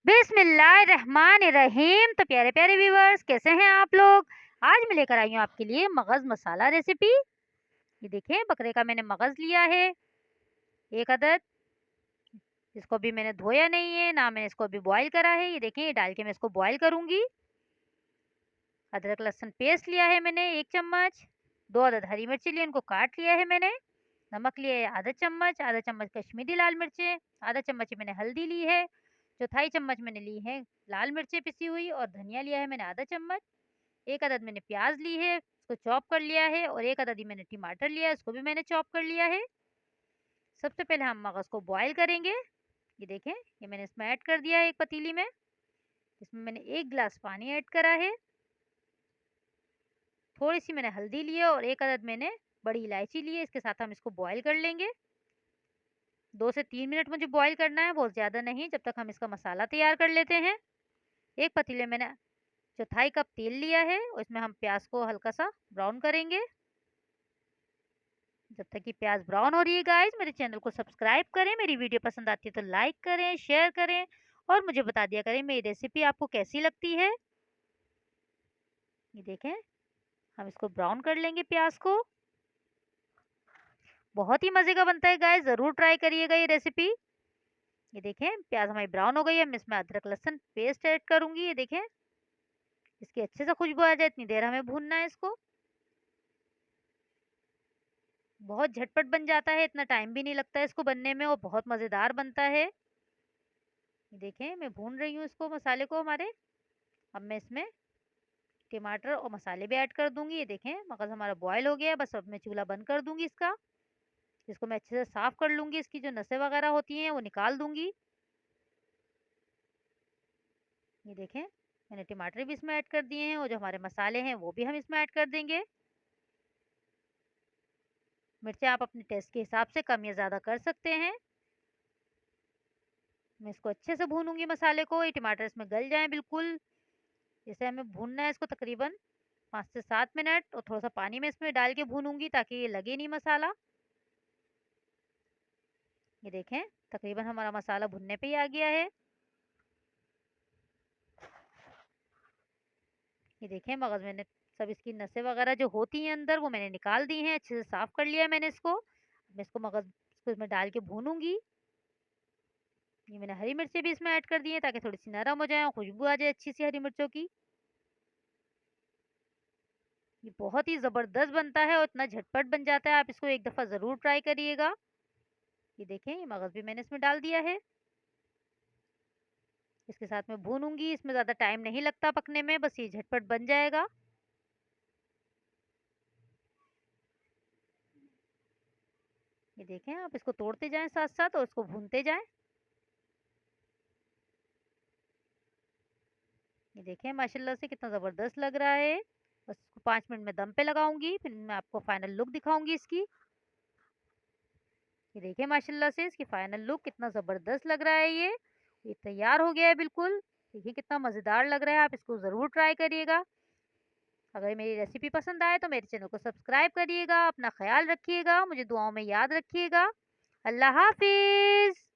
बिस्मिल्लाहिर्रहमानिर्रहीम। तो प्यारे प्यारे व्यूवर्स, कैसे हैं आप लोग। आज मैं लेकर आई हूँ आपके लिए मगज़ मसाला रेसिपी। ये देखें, बकरे का मैंने मगज़ लिया है 1 अदद। इसको अभी मैंने धोया नहीं है, ना मैंने इसको अभी बॉयल करा है। ये देखें, ये डाल के मैं इसको बॉयल करूँगी। अदरक लहसुन पेस्ट लिया है मैंने 1 चम्मच। 2 अदद हरी मिर्ची ली, उनको काट लिया है मैंने। नमक लिया है आधा चम्मच कश्मीरी लाल मिर्चें, आधा चम्मच मैंने हल्दी ली है। चौथाई चम्मच मैंने ली है लाल मिर्चें पिसी हुई, और धनिया लिया है मैंने आधा चम्मच। 1 अदद मैंने प्याज ली है, उसको चॉप कर लिया है, और 1 अदद ही मैंने टमाटर लिया है, उसको भी मैंने चॉप कर लिया है। सबसे पहले हम मगज़ को बॉयल करेंगे। ये देखें, ये मैंने इसमें ऐड कर दिया है एक पतीली में। इसमें मैंने 1 गिलास पानी ऐड करा है। थोड़ी सी मैंने हल्दी ली है, और 1 अदद मैंने बड़ी इलायची ली है। इसके साथ हम इसको बॉयल कर लेंगे। 2 से 3 मिनट मुझे बॉयल करना है, बहुत ज़्यादा नहीं, जब तक हम इसका मसाला तैयार कर लेते हैं। एक पतीले में मैंने चौथाई कप तेल लिया है, और इसमें हम प्याज को हल्का सा ब्राउन करेंगे। जब तक कि प्याज ब्राउन हो रही है गाइस, मेरे चैनल को सब्सक्राइब करें। मेरी वीडियो पसंद आती है तो लाइक करें, शेयर करें, और मुझे बता दिया करें मेरी रेसिपी आपको कैसी लगती है। ये देखें, हम इसको ब्राउन कर लेंगे प्याज को। बहुत ही मज़े का बनता है गाइस, ज़रूर ट्राई करिएगा ये रेसिपी। ये देखें, प्याज हमारी ब्राउन हो गई है। मैं इसमें अदरक लहसुन पेस्ट ऐड करूंगी। ये देखें, इसकी अच्छे से खुशबू आ जाए, इतनी देर हमें भूनना है इसको। बहुत झटपट बन जाता है, इतना टाइम भी नहीं लगता है इसको बनने में, और बहुत मज़ेदार बनता है। ये देखें, मैं भून रही हूँ इसको, मसाले को हमारे। अब मैं इसमें टमाटर और मसाले भी ऐड कर दूंगी। ये देखें, मगज़ हमारा बॉयल हो गया है। बस अब मैं चूल्हा बंद कर दूंगी इसका। इसको मैं अच्छे से साफ़ कर लूंगी, इसकी जो नसें वगैरह होती हैं वो निकाल दूंगी। ये देखें, मैंने टमाटर भी इसमें ऐड कर दिए हैं, और जो हमारे मसाले हैं वो भी हम इसमें ऐड कर देंगे। मिर्चें आप अपने टेस्ट के हिसाब से कम या ज़्यादा कर सकते हैं। मैं इसको अच्छे से भूनूंगी मसाले को, ये टमाटर इसमें गल जाएं बिल्कुल। जैसे हमें भूनना है इसको तकरीबन 5 से 7 मिनट, और थोड़ा सा पानी में इसमें डाल के भूनूंगी ताकि ये लगे नहीं मसाला। ये देखें, तकरीबन हमारा मसाला भुनने पे ही आ गया है। ये देखें, मगज़ मैंने सब इसकी नसें वगैरह जो होती हैं अंदर वो मैंने निकाल दी हैं, अच्छे से साफ़ कर लिया है मैंने इसको। मैं इसको मगज़ इसको इसमें डाल के भूनूंगी। ये मैंने हरी मिर्चें भी इसमें ऐड कर दी हैं ताकि थोड़ी सी नरम हो जाए और खुशबू आ जाए अच्छी सी हरी मिर्चों की। ये बहुत ही ज़बरदस्त बनता है और इतना झटपट बन जाता है, आप इसको एक दफ़ा ज़रूर ट्राई करिएगा। ये देखें, ये मगज़ भी मैंने इसमें डाल दिया है। इसके साथ मैं भूनूंगी, इसमें ज़्यादा टाइम नहीं लगता पकने में, बस ये झटपट बन जाएगा। ये देखें, आप इसको तोड़ते जाएं साथ साथ और इसको भूनते जाएं। ये देखें, माशाल्लाह से कितना ज़बरदस्त लग रहा है। बस इसको 5 मिनट में दम पे लगाऊंगी, फिर मैं आपको फाइनल लुक दिखाऊंगी इसकी। ये देखिए, माशाल्लाह से इसकी फाइनल लुक कितना ज़बरदस्त लग रहा है। ये तैयार हो गया है बिल्कुल। देखिए कितना मज़ेदार लग रहा है, आप इसको ज़रूर ट्राई करिएगा। अगर मेरी रेसिपी पसंद आए तो मेरे चैनल को सब्सक्राइब करिएगा। अपना ख्याल रखिएगा, मुझे दुआओं में याद रखिएगा। अल्लाह हाफिज़।